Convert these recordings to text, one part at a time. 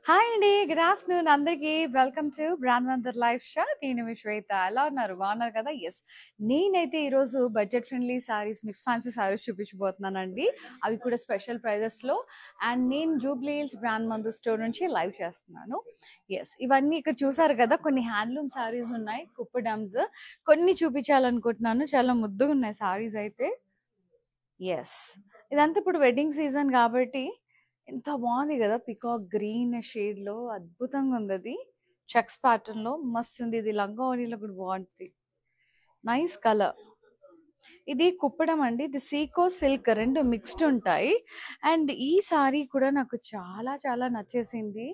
Hi అండి. Good afternoon అందరికీ. Welcome to brand wonder life show. నేను మీ శ్వేత. ఎలా ఉన్నారు? బాగున్నారు కదా? యెస్. నేనైతే ఈరోజు budget friendly sarees, mix fancy sarees చూపించబోతున్నానండి. అవి కూడా స్పెషల్ ప్రైజెస్‌లో. అండ్ నేను జూబ్లీ హిల్స్ బ్రాండ్ మందు స్టోర్ నుంచి లైవ్ చేస్తున్నాను. యెస్. ఇవన్నీ ఇక్కడ చూసారు కదా, కొన్ని హ్యాండ్లూమ్ సారీస్ ఉన్నాయి, కుప్పడమ్స్. కొన్ని చూపించాలనుకుంటున్నాను. చాలా ముద్దుగా ఉన్నాయి సారీస్ అయితే. యెస్. ఇదంతా ఇప్పుడు వెడ్డింగ్ సీజన్ కాబట్టి ఎంత బాగుంది కదా, పికాక్ గ్రీన్ షేడ్ లో అద్భుతంగా ఉంది. అది చెక్స్ ప్యాటర్న్ లో మస్తు ఉంది. ఇది లంగా ఓణీలో కూడా బాగుంటుంది. Nice colour. ఇది కుప్పడం అండి. ఇది సీకో సిల్క్ రెండు మిక్స్డ్ ఉంటాయి. అండ్ ఈ సారీ కూడా నాకు చాలా చాలా నచ్చేసింది.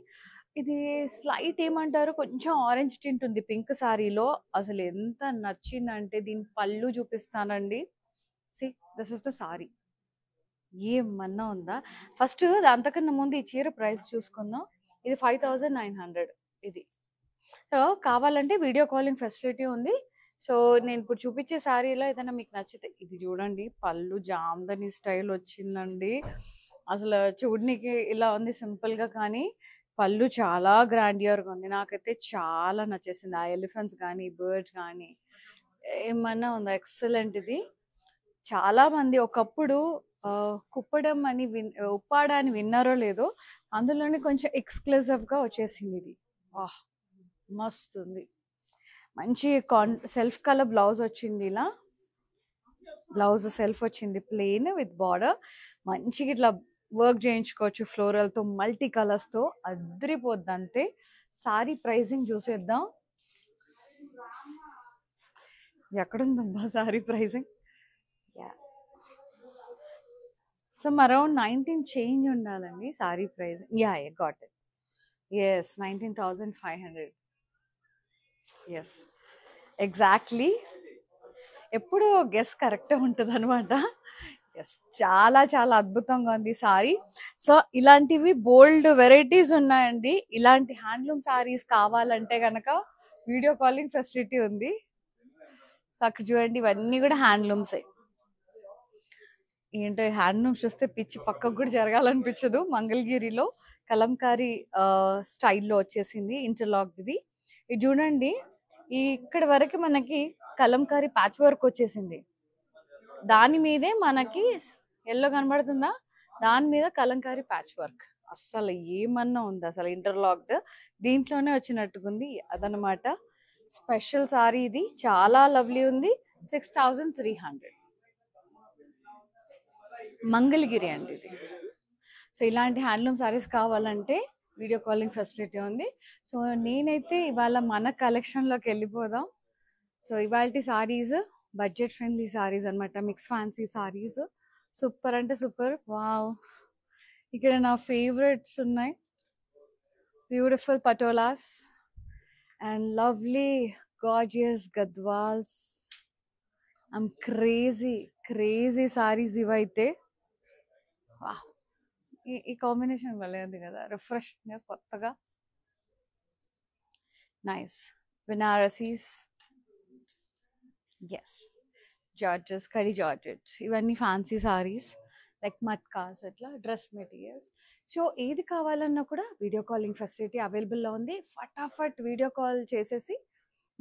ఇది స్లైట్ ఏమంటారు, కొంచెం ఆరెంజ్ టింట్ ఉంది పింక్ సారీలో. అసలు ఎంత నచ్చిందంటే దీని పళ్ళు చూపిస్తానండి. See, this is the sari. ఏమన్నా ఉందా? ఫస్ట్ అంతకన్నా ముందు ఈ చీర ప్రైస్ చూసుకుందాం. ఇది 5,900. ఇది సో కావాలంటే వీడియో కాలింగ్ ఫెసిలిటీ ఉంది. సో నేను ఇప్పుడు చూపించే శారీలో ఏదైనా మీకు నచ్చితే ఇది చూడండి. పళ్ళు జామ్దని స్టైల్ వచ్చిందండి. అసలు చూడనికి ఇలా ఉంది సింపుల్ గా, కానీ పళ్ళు చాలా గ్రాండియర్గా ఉంది. నాకైతే చాలా నచ్చేసింది. ఆ ఎలిఫెంట్స్ కానీ బర్డ్స్ కానీ ఏమన్నా ఉందా, ఎక్సలెంట్. ఇది చాలా మంది ఒకప్పుడు కుప్పడం అని ఉప్పాడ అని విన్నారో లేదో, అందులోనే కొంచెం ఎక్స్క్లూజివ్ గా వచ్చేసింది ఇది. వాహ్, మస్తు ఉంది. మంచి సెల్ఫ్ కలర్ బ్లౌజ్ వచ్చింది. ఇలా బ్లౌజ్ సెల్ఫ్ వచ్చింది, ప్లెయిన్ విత్ బార్డర్. మంచిగా ఇట్లా వర్క్ చేయించుకోవచ్చు ఫ్లోరల్ తో, మల్టీ కలర్స్ తో. అద్దరిపోద్ది అంతే. సారీ ప్రైసింగ్ చూసేద్దాం. ఎక్కడుందబ్బా sari pricing? Some around 19 change ఉండాలండి sari price. Ya, got it. Yes, 19,500. Yes, exactly. ఎప్పుడు గెస్ కరెక్టే ఉంటుంది అనమాట. ఎస్, చాలా చాలా అద్భుతంగా ఉంది సారీ. సో ఇలాంటివి బోల్డ్ వెరైటీస్ ఉన్నాయండి. ఇలాంటి హ్యాండ్లూమ్ సారీస్ కావాలంటే కనుక వీడియో కాలింగ్ ఫెసిలిటీ ఉంది. సో అక్కడ చూడండి, ఇవన్నీ కూడా హ్యాండ్లూమ్సే. ఏంటో హ్యాండ్లూమ్స్ చూస్తే పిచ్చి పక్కకు కూడా జరగాలనిపించదు. మంగళగిరిలో కలంకారీ స్టైల్లో వచ్చేసింది, ఇంటర్లాక్. ఇది చూడండి, ఇక్కడ వరకు మనకి కలంకారీ ప్యాచ్ వర్క్ వచ్చేసింది. దాని మీదే మనకి ఎల్లో కనబడుతుందా, దాని మీద కలంకారీ ప్యాచ్ వర్క్. అస్సలు ఏమన్నా ఉంది, అసలు ఇంటర్లాక్డ్ దీంట్లోనే వచ్చినట్టుకుంది అదనమాట. స్పెషల్ సారీ ఇది, చాలా లవ్లీ ఉంది. 6,300. మంగళగిరి అండి ఇది. సో ఇలాంటి హ్యాండ్లూమ్ సారీస్ కావాలంటే వీడియో కాలింగ్ ఫెసిలిటీ ఉంది. సో నేనైతే ఇవాళ మన కలెక్షన్లోకి వెళ్ళిపోదాం. సో ఇవాళ సారీస్ బడ్జెట్ ఫ్రెండ్లీ సారీస్ అనమాట, మిక్స్ ఫ్యాన్సీ సారీస్. సూపర్ అంటే సూపర్. వావ్, ఇక్కడ నా ఫేవరెట్స్ ఉన్నాయి. Beautiful patolas and lovely gorgeous Gadwals. I'm crazy crazy saris ఇవైతే. వావ్, ఈ కాంబినేషన్ భలే ఉంది కదా, రిఫ్రెష్గా కొత్తగా. నైస్ బెనారసీస్. ఎస్, జార్జెస్, కడి జార్జెట్స్, ఇవన్నీ ఫ్యాన్సీ సారీస్ లైక్ మట్కాస్, ఇట్లా డ్రెస్ మెటీరియల్స్. సో ఏది కావాలన్నా కూడా వీడియో కాలింగ్ ఫెసిలిటీ అవైలబుల్లో ఉంది. ఫటాఫట్ వీడియో కాల్ చేసేసి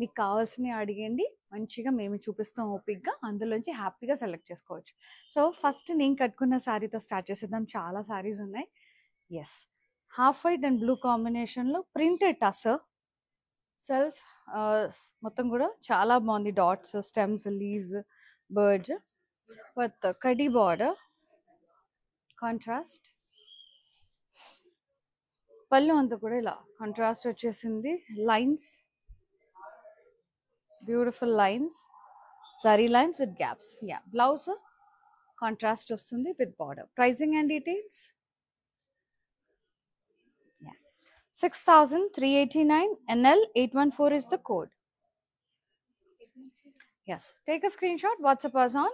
మీకు కావాల్సినవి అడిగండి, మంచిగా మేము చూపిస్తాం ఓపిక్గా. అందులోంచి హ్యాపీగా సెలెక్ట్ చేసుకోవచ్చు. సో ఫస్ట్ నేను కట్టుకున్న శారీతో స్టార్ట్ చేసేద్దాం. చాలా శారీస్ ఉన్నాయి. Yes, half white and blue కాంబినేషన్లో ప్రింటెడ్ టసర్ సెల్ఫ్ మొత్తం కూడా చాలా బాగుంది. Dots, stems, leaves, birds with కడి బార్డర్ కాంట్రాస్ట్. పళ్ళు అంతా కూడా ఇలా కాంట్రాస్ట్ వచ్చేసింది. Lines, beautiful lines, zari lines with gaps. Ya, blouse contrast వస్తుంది with border. Pricing and details. 6,389. NL 814 is the code. Yes, take a screenshot, WhatsApp us on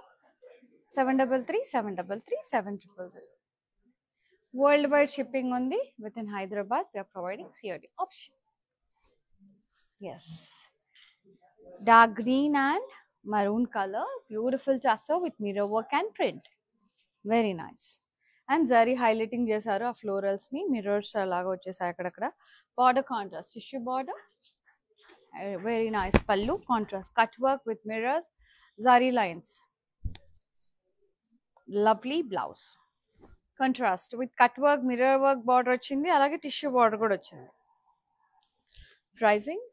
733-733-700. Worldwide shipping undi. Within Hyderabad, we are providing COD option. Yes, dark green and maroon color, beautiful tassel with mirror work and print. Very nice. And zari highlighting చేశారు ఆ florals ని, mirrors అలాగా వచ్చేసాయి అక్కడక్కడ. Border contrast tissue border, very nice. Pallu contrast cut work with mirrors, zari lines. Lovely blouse contrast with cut work, mirror work border వచ్చింది, అలాగే tissue border కూడా వచ్చింది. Pricing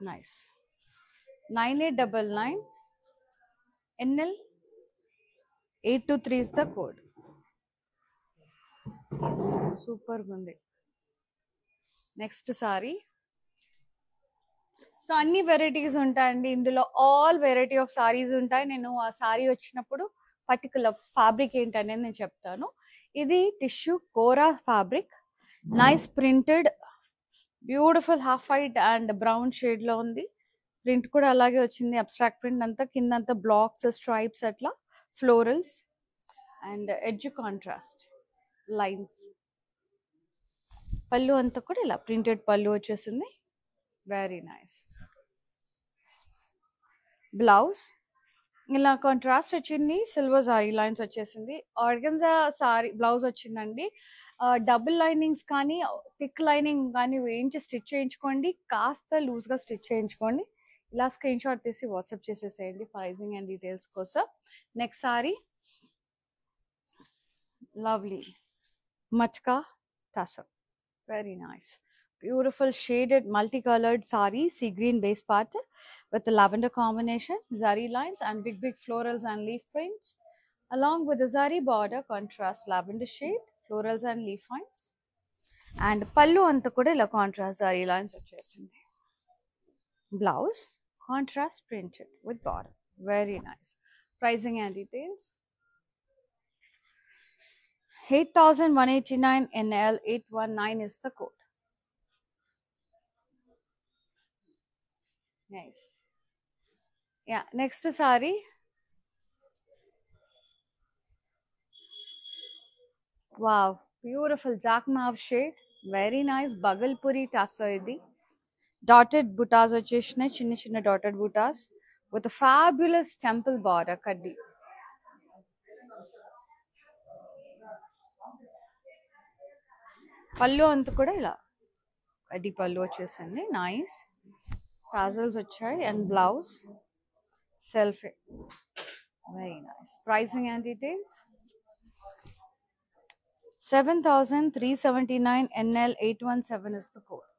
nice. 9899 NL 823 is the code. Yes, super ఉంది. Next saree. So అన్ని varieties ఉంటాయండి ఇందులో, all variety of saris ఉంటాయి. నేను ఆ సారీ వచ్చినప్పుడు పర్టికులర్ ఫ్యాబ్రిక్ ఏంటనేది నేను చెప్తాను. ఇది tissue kora fabric, nice printed, beautiful half white and brown shade లో ఉంది. ప్రింట్ కూడా అలాగే వచ్చింది, అబ్స్ట్రాక్ట్ ప్రింట్ అంతా, కింద అంతా బ్లాక్స్ స్ట్రైప్స్ అట్లా florals and edge contrast lines. పళ్ళు అంతా కూడా ఇలా ప్రింటెడ్ పళ్ళు వచ్చేసింది, వెరీ నైస్. బ్లౌజ్ ఇలా కాంట్రాస్ట్ వచ్చింది, సిల్వర్ సారీ లైన్స్ వచ్చేసింది. ఆర్గన్జా సారీ బ్లౌజ్ వచ్చిందండి. డబుల్ లైనింగ్స్ కానీ థిక్ లైనింగ్ కానీ వేయించి స్టిచ్ చేయించుకోండి, కాస్త లూజ్గా స్టిచ్ చేయించుకోండి. ఇలా స్క్రీన్ షాట్ తీసి వాట్సాప్ చేసేసేయండి ప్రైజింగ్ అండ్ డీటెయిల్స్ కోసం. Next sorry lovely matka tussar, very nice. Beautiful shaded multicolored saree, sea green base part with the lavender combination, zari lines and big florals and leaf prints, along with the zari border contrast lavender shade, florals and leaf lines. And pallu anta kuda ila contrast zari lines vachesindi. Blouse contrast printed with border, very nice. Pricing and details. 8189 NL 819 is the code. Nice. Yeah, next saree. Wow, beautiful dark mauve shade, very nice. Bagalpuri tassel idi, dotted buttas vachesinayi, chinna dotted buttas with a fabulous temple border kaddi. Pallu antu kuda ila kaddi pallu vachesindi, nice. Tassels వచ్చాయి and blouse self, very nice. Pricing and details. 7379 NL 817 is the code.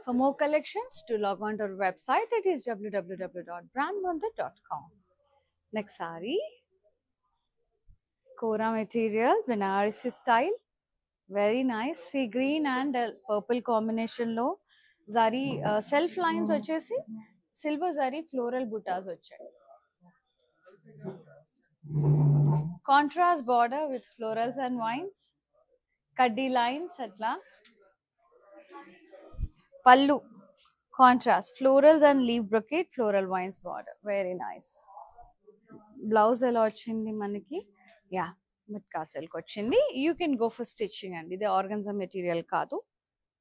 For more collections, to log on to our website. It is www.brandwonder.com. Next saree, Kora material, Banarasi style, very nice. Sea green and purple combination లో zari self lines వచ్చేసి silver zari floral buttas వచ్చాయి. Contrast border with florals and vines, kaddi lines atla. Pallu contrast florals and leaf brocade, floral vines border, very nice. Blouse ఎలా వచ్చింది మనకి, yeah matka silk వచ్చింది. You can go for stitching అండి, ఇది organza material కాదు.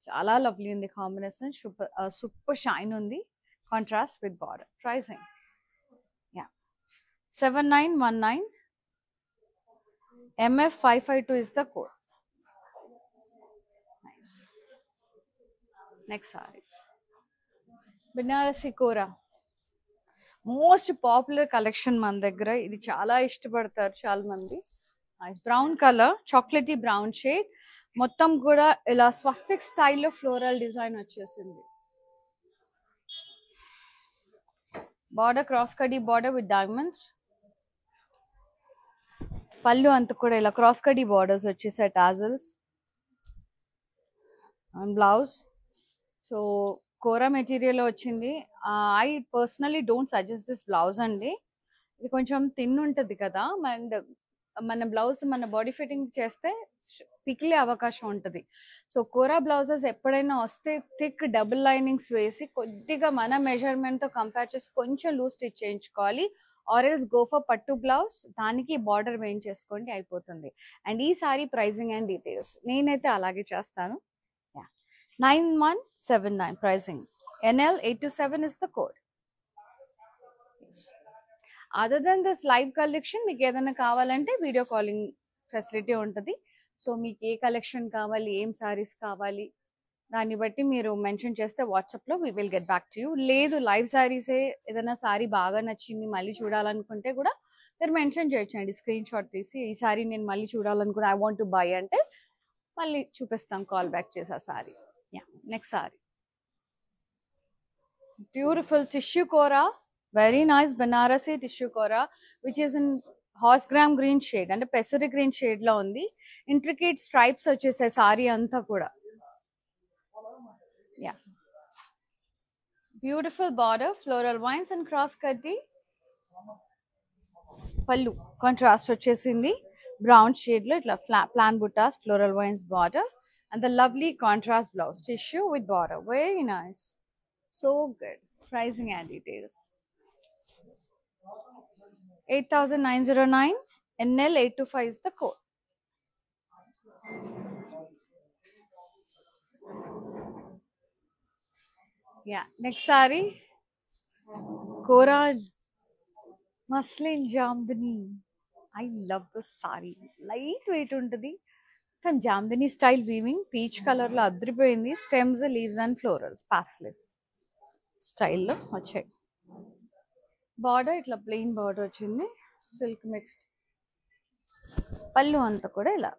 చాలా lovely ఉంది combination, super shine ఉంది, contrast with border. Pricing yeah 7919 MF 552 is the code. Nice. Next saree, Banarasi Kora, most popular collection మన దగ్గర. ఇది చాలా ఇష్టపడతారు చాలా మంది. Nice brown colour, chocolatey brown shade, మొత్తం కూడా ఇలా స్వస్తిక్ స్టైల్లో ఫ్లోరల్ డిజైన్ వచ్చేసింది. బార్డర్ క్రాస్ కడీ బార్డర్ విత్ డైమండ్స్. పళ్ళు అంతా కూడా ఇలా క్రాస్ కడీ బార్డర్స్ వచ్చేసాయి, tassels and blouse. So kora material వచ్చింది. I personally don't suggest this blouse అండి, ఇది కొంచెం థిన్ ఉంటుంది కదా, అండ్ మన బ్లౌజ్ మన బాడీ ఫిట్టింగ్ చేస్తే పికిలే అవకాశం ఉంటుంది. సో కోరా బ్లౌజెస్ ఎప్పుడైనా వస్తే థిక్ డబుల్ లైనింగ్స్ వేసి కొద్దిగా మన మెజర్మెంట్తో కంపేర్ చేసి కొంచెం లూజ్ స్టిచ్ చేయించుకోవాలి. ఆరెల్స్ గో ఫర్ పట్టు బ్లౌజ్, దానికి బార్డర్ వేయించేసుకోండి అయిపోతుంది. అండ్ ఈ సారీ ప్రైజింగ్ అండ్ డీటెయిల్స్ నేనైతే అలాగే చేస్తాను. 9179 pricing. NL 827 is the code. Yes. Other than this live collection మీకు ఏదైనా కావాలంటే వీడియో కాలింగ్ ఫెసిలిటీ ఉంటుంది. సో మీకు ఏ కలెక్షన్ కావాలి, ఏం సారీస్ కావాలి దాన్ని బట్టి మీరు మెన్షన్ చేస్తే వాట్సాప్లో we will get back to you. లేదు లైవ్ సారీసే ఏదైనా సారీ బాగా నచ్చింది మళ్ళీ చూడాలనుకుంటే కూడా మీరు మెన్షన్ చేయొచ్చండి, స్క్రీన్ షాట్ తీసి ఈ సారీ నేను మళ్ళీ చూడాలనుకున్నా ఐ వాంట్ టు బై అంటే మళ్ళీ చూపిస్తాం కాల్ బ్యాక్ చేసి ఆ sari. Yeah, next sari beautiful tissue kora, very nice Banarasi tissue kora which is in horse gram green shade అంటే పెసరి గ్రీన్ షేడ్ లో ఉంది. ఇంట్రికేట్ స్ట్రైప్స్ వచ్చేసాయి సారీ అంతా కూడా. Yeah, beautiful border, floral vines and cross కడ్డీ. పళ్ళు కాంట్రాస్ట్ వచ్చేసింది బ్రౌన్ షేడ్ లో ఇట్లా ప్లాన్ బుటాస్, floral vines border and the lovely contrast blouse tissue with border. Very nice, so good. Pricing and details 8,909 NL 825 is the code. Yeah, next saree Kora muslin jamdani. I love this saree. Light weight untadi. Then jamdani style weaving, peach color lo adripoyindi. Stems, leaves and florals, pastel style lo vachayi. Border ఇట్లా plain border వచ్చింది, silk mixed. పళ్ళు అంతా కూడా ఇలా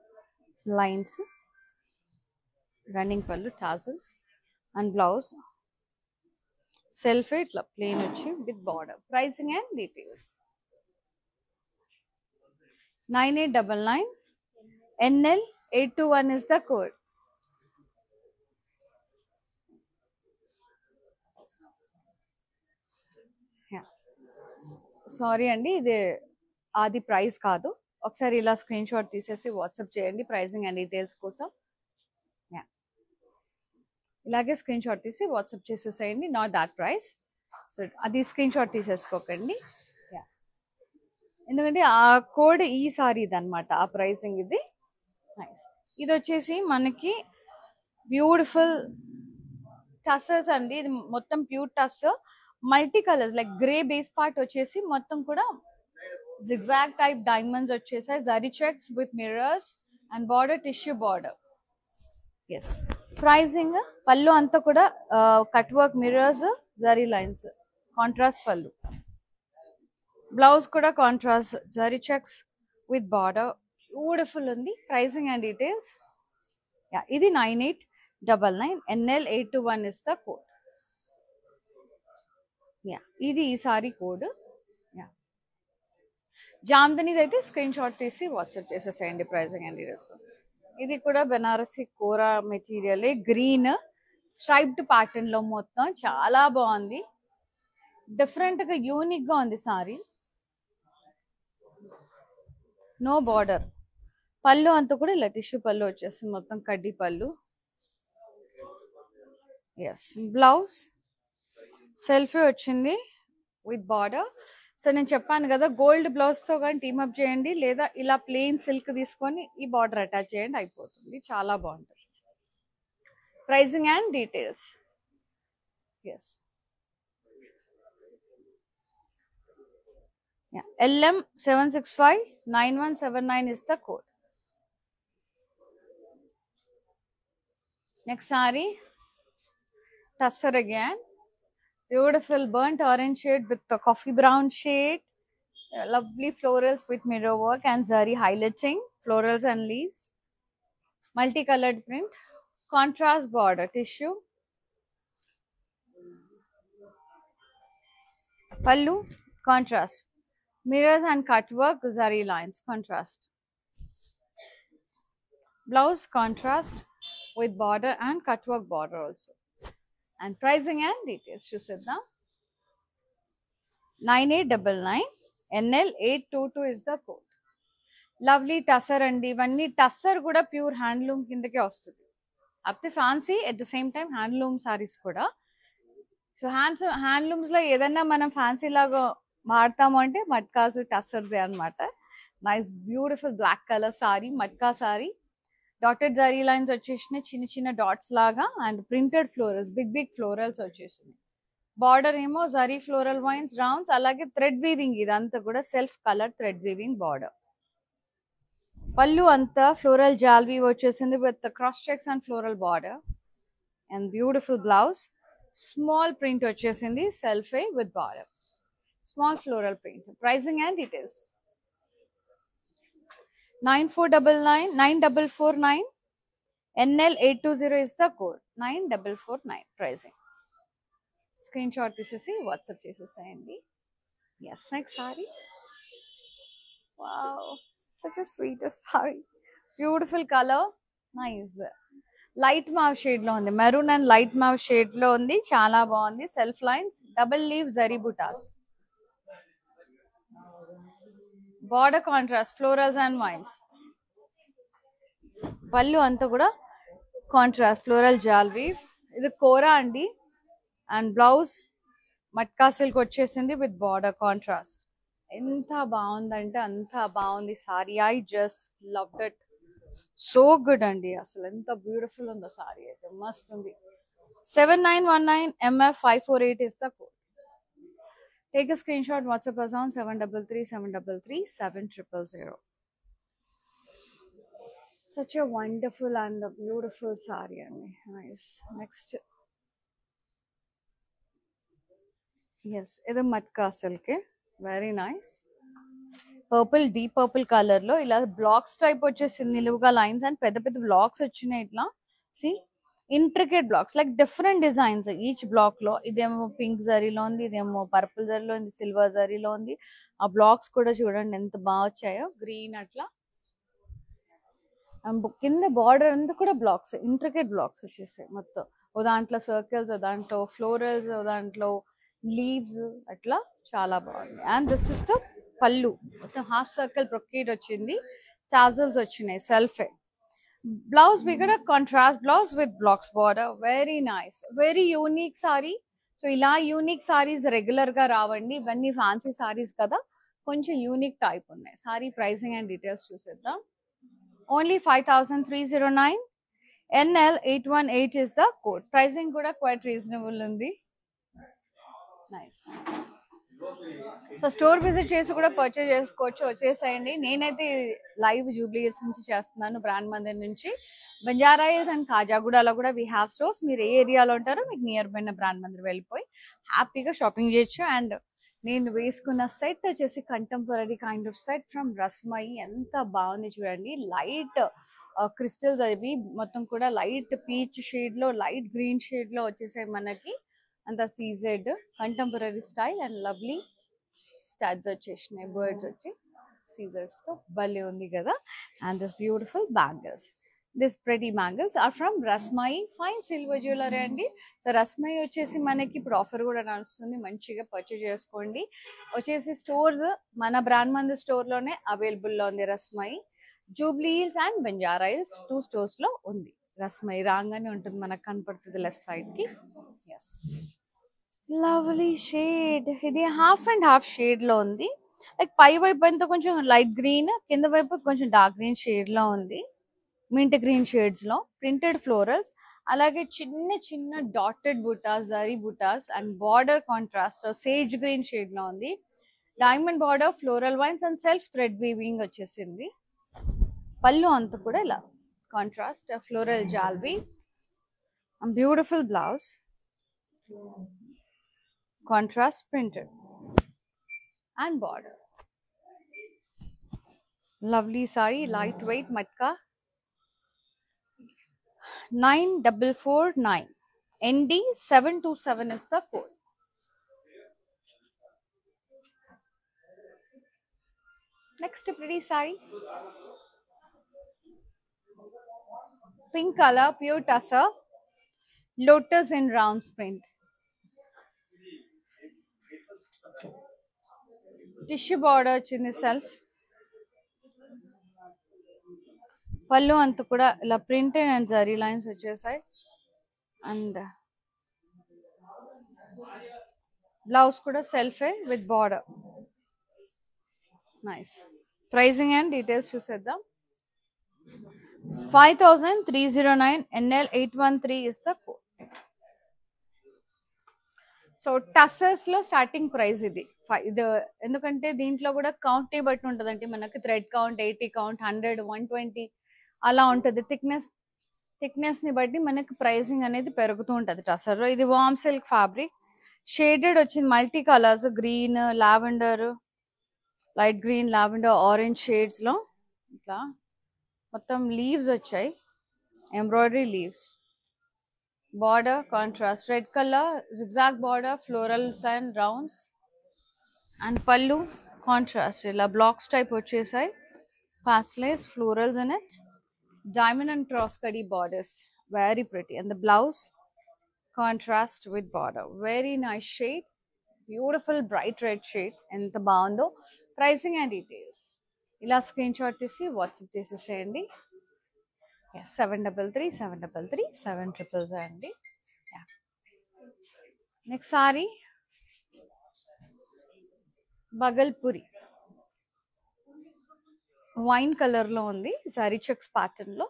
lines, running పళ్ళు, tassels and blouse self ఇట్లా plain వచ్చి with border. Pricing and details 9899 NL 821 is the code. Sorry అండి, ఇది అది ప్రైస్ కాదు. ఒకసారి ఇలా స్క్రీన్ షాట్ తీసేసి వాట్సాప్ చేయండి ప్రైసింగ్ అండ్ డీటెయిల్స్ కోసం. ఇలాగే స్క్రీన్ షాట్ తీసి వాట్సాప్ చేసేసేయండి, నాట్ దాట్ ప్రైస్. సో అది స్క్రీన్ షాట్ తీసేసుకోకండి, ఎందుకంటే ఆ కోడ్ ఈ సారీది అనమాట, ఆ ప్రైసింగ్ ఇది. నైస్. ఇది వచ్చేసి మనకి బ్యూటిఫుల్ టస్సర్స్ అండి, ఇది మొత్తం pure tussar, multi colours like grey base part వచ్చేసి మొత్తం కూడా జిగ్జాగ్ టైప్ డైమండ్స్ వచ్చేసాయి, zari checks with mirrors and border tissue border. Yes, pricing pallu అంతా కూడా cut work mirrors, zari lines, contrast pallu, blouse కూడా contrast zari checks with border. Beautiful ఉంది. Pricing and details, ఇది 9899 NL 821 is the code. ఇది ఈ సారీ కోడ్. జామ్దనీది అయితే స్క్రీన్ షాట్ తీసి వాట్సాప్ చేసేసేయండి ప్రైజింగ్ అండ్ డీటెయిల్స్. ఇది కూడా Banarasi Kora material, green striped pattern లో మొత్తం చాలా బాగుంది, డిఫరెంట్ గా యూనిక్ గా ఉంది సారీ. నో బార్డర్, పళ్ళు అంతా కూడా ఇలా టిష్యూ పళ్ళు వచ్చేస్తుంది, మొత్తం కడ్డీ పళ్ళు. ఎస్, బ్లౌజ్ సెల్ఫీ వచ్చింది విత్ బార్డర్. సో నేను చెప్పాను కదా, గోల్డ్ బ్లౌజ్తో కానీ టీమప్ చేయండి, లేదా ఇలా ప్లెయిన్ సిల్క్ తీసుకొని ఈ బార్డర్ అటాచ్ చేయండి, అయిపోతుంది. చాలా బాగుంటుంది. Pricing and details. Yes, LM 7659179 is the code. Next saree, Tussar again. Beautiful burnt orange shade with the coffee brown shade. Lovely florals with mirror work and zari highlighting. Florals and leaves. Multicolored print. Contrast border tissue. Pallu, contrast. Mirrors and cut work, zari lines, contrast. Blouse, contrast with border and cut work border also. And pricing and details చూసేద్దాం. 9899 NL 822 is the code. Lovely tussar అండి, ఇవన్నీ టస్సర్ కూడా pure handloom కిందకే వస్తుంది. అప్తే fancy at the same time handloom sarees కూడా. So handlooms లో ఏదన్నా మనం ఫ్యాన్సీ లాగా వాడతాము అంటే మట్కాస్ టస్సర్దే అనమాట. Nice beautiful black colour saree, matka saree. Dotted zari lines వచ్చేసినాయి, చిన్న చిన్న డాట్స్ లాగా, and printed florals, big big florals వచ్చేసినాయి. బార్డర్ ఏమో జరీ ఫ్లోరల్ వైన్స్ రౌండ్స్, అలాగే థ్రెడ్ వీవింగ్, ఇదంతా కూడా self colour thread weaving border. Pallu అంతా ఫ్లోరల్ జాల్ వీవ్ వచ్చేసింది with cross checks and floral border and beautiful blouse. Small print వచ్చేసింది self with border, small floral print. Pricing and details 9499 9449 NL820 is the code. 9449 pricing. Screenshot తీసేసి WhatsApp చేసేసాయండి. Yes, next saree. Wow, such a sweetest saree. Beautiful color, nice. Light mauve shade లో ఉంది, maroon and light mauve shade లో ఉంది, చాలా బాగుంది. Self lines, double leaf zari butas, border contrast florals and vines. Pallu అంతా కూడా contrast floral jaal weave. ఇది కోరా అండి. అండ్ బ్లౌజ్ మట్కా సిల్క్ వచ్చేసింది విత్ బార్డర్ కాంట్రాస్ట్. ఎంత బాగుందంటే అంత బాగుంది sorry. I just love it, so good అండి. అసలు ఎంత బ్యూటిఫుల్ ఉందో సారీ అయితే, మస్త్ ఉంది. 7919 MF548 is the code. Take a screenshot, WhatsApp us on 733 733 7000. Such a wonderful and a beautiful saree అండి. Nice. Next. Yes, ఇది matka silk, very nice. Purple, deep purple colour లో ఇలా బ్లాక్స్ టైప్ వచ్చేసింది, నిలువుగా లైన్స్ అండ్ పెద్ద పెద్ద blocks వచ్చినాయి. ఇట్లా see intricate blocks like different designs each block లో. ఇదేమో పింక్ జరీలో ఉంది, ఇదేమో పర్పుల్ జరీలో ఉంది, సిల్వర్ జరీలో ఉంది. ఆ బ్లాక్స్ కూడా చూడండి ఎంత బాగా వచ్చాయో, గ్రీన్ అట్లా. కింద బార్డర్ అంతా కూడా బ్లాక్స్, ఇంట్రికేట్ బ్లాక్స్ వచ్చేసాయి మొత్తం. ఓ దాంట్లో సర్కిల్స్, ఓ దాంట్లో ఫ్లోరల్స్, ఓ దాంట్లో లీవ్స్, అట్లా చాలా బాగుంది. అండ్ దిస్ ఇస్ ద పళ్ళు, మొత్తం హాఫ్ సర్కిల్ బ్రొకేట్ వచ్చింది, టాజల్స్ వచ్చినాయి సెల్ఫే. బ్లౌజ్ మీ కూడా contrast blouse with blocks border, very nice, very unique sorry. So ఇలా యూనిక్ సారీస్ రెగ్యులర్ గా రావండి, ఇవన్నీ ఫ్యాన్సీ సారీస్ కదా, కొంచెం యూనిక్ టైప్ ఉన్నాయి. సారీ ప్రైసింగ్ అండ్ డీటెయిల్స్ చూసేద్దాం. Only 5309 NL818 is the code. Pricing కూడా క్వైట్ రీజనబుల్ ఉంది. నైస్. సో స్టోర్ విజిట్ చేసి కూడా పర్చేజ్ చేసుకోవచ్చు, వచ్చేసేయండి. నేనైతే లైవ్ జూబ్లీ హిల్స్ నుంచి చేస్తున్నాను, బ్రాండ్ మందిర్ నుంచి. బంజారా హిల్స్ అండ్ కాజాగూడలో కూడా వీ హ్యావ్ స్టోర్స్. మీరు ఏ ఏరియాలో ఉంటారో మీకు నియర్ బై బ్రాండ్ మందిర్ వెళ్ళిపోయి హ్యాపీగా షాపింగ్ చేయొచ్చు. అండ్ నేను వేసుకున్న సెట్ వచ్చేసి contemporary kind of set from Rasmayi. ఎంత బాగుంది చూడండి, లైట్ క్రిస్టల్స్ అవి మొత్తం కూడా లైట్ పీచ్ షేడ్ లో, లైట్ గ్రీన్ షేడ్ లో వచ్చేసాయి మనకి. అంత CZ contemporary style and lovely studs వచ్చేసినాయి, బర్డ్స్ వచ్చి సీజర్స్ తో భలే ఉంది కదా. And this beautiful bangles, this pretty bangles are from Rasmayi fine silver jewellery అండి. సో రస్మయి వచ్చేసి మనకి ఇప్పుడు ఆఫర్ కూడా నడుస్తుంది, మంచిగా పర్చేజ్ చేసుకోండి. వచ్చేసి స్టోర్స్ మన బ్రాండ్ మందిర్ స్టోర్ లోనే అవైలబుల్ లో ఉంది రస్మయి. జూబ్లీ హిల్స్ అండ్ బంజారా హిల్స్ 2 స్టోర్స్ లో ఉంది రస్మయి. రాగానే ఉంటుంది, మనకు కనపడుతుంది లెఫ్ట్ సైడ్ కి. Yes, lovely shade. ఇది హాఫ్ అండ్ హాఫ్ షేడ్ లో ఉంది. లైక్ పై వైపు అంతా కొంచెం లైట్ గ్రీన్, కింద వైపు కొంచెం డార్క్ గ్రీన్ షేడ్ లో ఉంది, మింట్ గ్రీన్ షేడ్స్ లో. ప్రింటెడ్ ఫ్లోరల్స్, అలాగే చిన్న చిన్న dotted butas, zari butas and border contrast sage green shade లో ఉంది. Diamond border, floral vines and self thread weaving వచ్చేసింది. పళ్ళు అంతా కూడా ఇలా కాంట్రాస్ట్ ఫ్లోరల్ జాల్వీ and beautiful blouse, contrast printed and border. Lovely saree, lightweight matka. 9449 ND727 is the code. Next pretty saree, pink color, pure tussar, lotus in rounds print. Tissue border వచ్చింది self. Pallu అంతా కూడా ఇలా printed and zari lines వచ్చేసాయి. And blouse కూడా సెల్ఫే with border. Nice. Pricing and details చూసేద్దాం. 5309 NL813 is the code. So tussars లో starting price ఇది ఇది ఎందుకంటే దీంట్లో కూడా కౌంట్ ని బట్టి ఉంటదండి. మనకి థ్రెడ్ కౌంట్ 80 కౌంట్ 100 120 అలా ఉంటది. థిక్నెస్ ని బట్టి మనకి ప్రైసింగ్ అనేది పెరుగుతూ ఉంటది టసర్ లో. ఇది వామ్ సిల్క్ ఫ్యాబ్రిక్, షేడెడ్ వచ్చింది, multi colours, green, lavender, light green, lavender, orange shades లో ఇట్లా మొత్తం లీవ్స్ వచ్చాయి, embroidery leaves. Border contrast red colour, zigzag border, florals and rounds. And pallu contrast ఇలా బ్లాక్స్ టైప్ వచ్చేసాయి, pastels, florals in it, diamond and cross cutty borders, very pretty. And the blouse contrast with border, very nice shade, beautiful bright red shade. And the baundo pricing and details ila screenshot tisi WhatsApp cheseseyandi. Yes, 733 733 700 andi. Yeah. Next saree Bagalpuri wine colour లో ఉంది, zari checks pattern లో.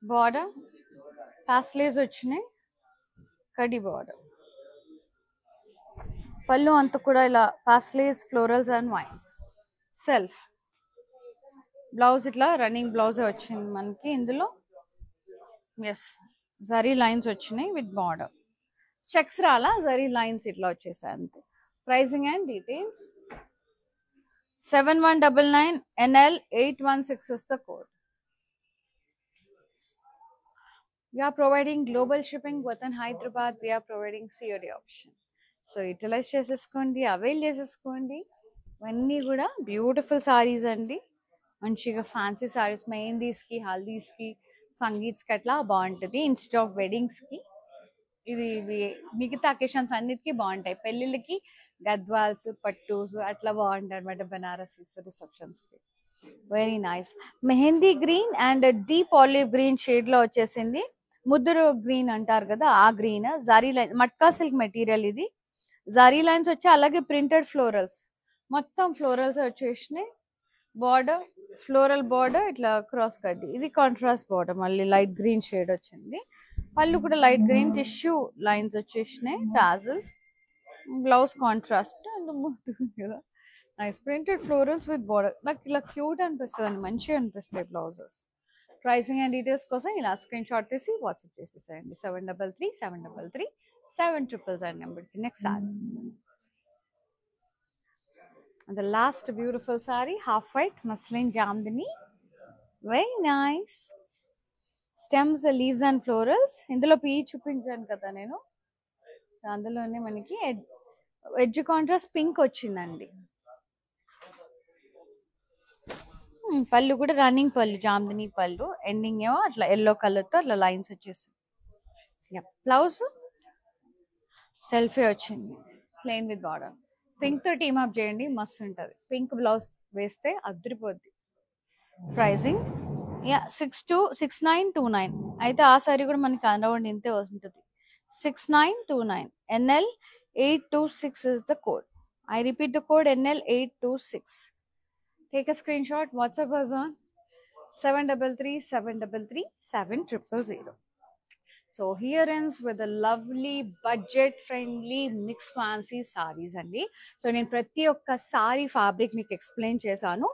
Border paisleys వచ్చినాయి, కడి border. Pallu అంతా కూడా ఇలా paisleys, florals and wines. Self blouse ఇట్లా running blouse వచ్చింది మనకి ఇందులో. ఎస్, జరీ లైన్స్ వచ్చినాయి విత్ బార్డర్. చెక్స్ రాలా, జరీ లైన్స్ ఇట్లా వచ్చేసాయి అంతే. Pricing and details 7199 NL 816 is the code. We are providing global shipping within Hyderabad. We are providing COD option. So utilize cheseskondi, avail cheseskondi. Vanni kuda beautiful sarees andi. Manchiga fancy sarees, mehendis ki, haldies ki, sangeets ki atla baaguntadi. Instead of weddings ki ఇది మిగతా occasions అన్నిటికీ బాగుంటాయి. పెళ్ళిళ్ళకి గద్వాల్స్, పట్టూస్ అట్లా బాగుంటాయి అనమాట, Banarasi receptions కి. Very nice. Mehndi green and deep olive green shade లో వచ్చేసింది. ముద్దురు గ్రీన్ అంటారు కదా, ఆ green. Zari line matka silk material ఇది. జరీ లైన్స్ వచ్చి అలాగే ప్రింటెడ్ ఫ్లోరల్స్, మొత్తం ఫ్లోరల్స్ వచ్చేసినాయి. బార్డర్ ఫ్లోరల్ బార్డర్ ఇట్లా క్రాస్ కట్. ఇది కాంట్రాస్ట్ బార్డర్, మళ్ళీ లైట్ గ్రీన్ షేడ్ వచ్చింది. పళ్ళు కూడా లైట్ గ్రీన్, టిష్యూ లైన్స్ వచ్చేసినాయి, tassels. Blouse contrast and nice printed florals with border. నాకు ఇలా క్యూట్ అనిపిస్తుంది అండి, మంచిగా అనిపిస్తాయి బ్లౌజెస్. ప్రైసింగ్ అండ్ డీటెయిల్స్ కోసం ఇలా స్క్రీన్ షాట్ తీసి వాట్సాప్ చేసేసేయండి. 733 733 700 నెంబర్కి. Next sorry, the last beautiful saree, half white muslin jamdani, very nice. Stems, leaves and florals. ఇందులో పీ చూపించాను కదా నేను, అందులోనే మనకి ఎడ్జ్ కాంట్రాస్ట్ పింక్ వచ్చిందండి. పళ్ళు కూడా రన్నింగ్ పళ్ళు, జామ్దని పళ్ళు. ఎండింగ్ ఏమో అట్లా ఎల్లో కలర్ తో అట్లా లైన్స్ వచ్చేసాయి. బ్లౌజ్ సెల్ఫీ వచ్చింది, ప్లెయిన్ విత్ బార్డర్. పింక్ తో టీమ్ అప్ చేయండి, మస్తు ఉంటుంది. పింక్ బ్లౌజ్ వేస్తే అదిరిపోద్ది. ప్రైజింగ్ 6929. అయితే ఆ సారీ కూడా మనకి అరౌండ్ ఇంతే ఉంటుంది. 6929 NL 826 is the code. I repeat the code NL 826. Take a screenshot. WhatsApp us on 733 733 7000. So here ends with a lovely budget friendly mixed fancy sarees andi. So నేను ప్రతి ఒక్క sorry fabric మీకు explain చేశాను.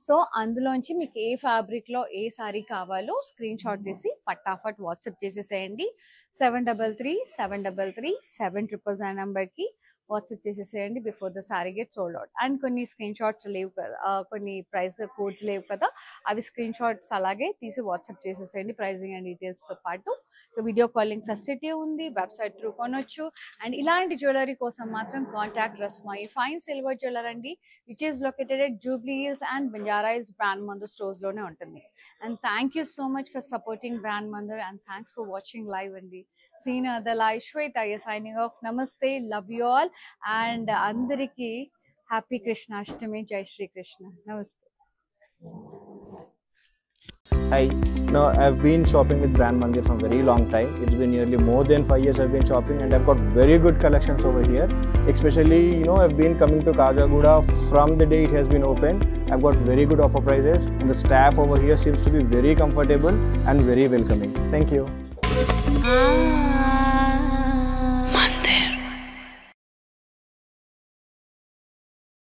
So అందులోంచి మీకు ఏ fabric లో ఏ sorry కావాలో screen shot తీసి ఫటాఫట్ వాట్సాప్ చేసేసేయండి. 733 733 700 నెంబర్కి వాట్సాప్ చేసేసేయండి before the sorry get sold out. And కొన్ని స్క్రీన్ షాట్స్ లేవు కదా, కొన్ని ప్రైస్ కోడ్స్ లేవు కదా, అవి స్క్రీన్ షాట్స్ అలాగే తీసి వాట్సాప్ చేసేసేయండి ప్రైజింగ్ అండ్ డీటెయిల్స్తో పాటు. సో వీడియో కాలింగ్ ఫెసిలిటీ ఉంది, వెబ్సైట్ త్రూ కొనొచ్చు. అండ్ ఇలాంటి జ్యువెలరీ కోసం మాత్రం contact Rasmayi fine silver jeweller అండి, which is located at Jubilee Hills and Banjara Hills brand Mandir స్టోర్స్లోనే ఉంటుంది. And thank you so much for supporting brand Mandir and thanks for watching live అండి. See you the live. Shweta is signing off. Namaste, love you all, and andariki happy Krishna Ashtami, Jai Shri Krishna. Namaste. Hi, no, I've been shopping with Brand Mandir for a very long time. It's been nearly more than 5 years I've been shopping, and I've got very good collections over here. Especially, I've been coming to Kajagoda from the day it has been opened. I've got very good offer prices, and the staff over here seems to be very comfortable and very welcoming. Thank you.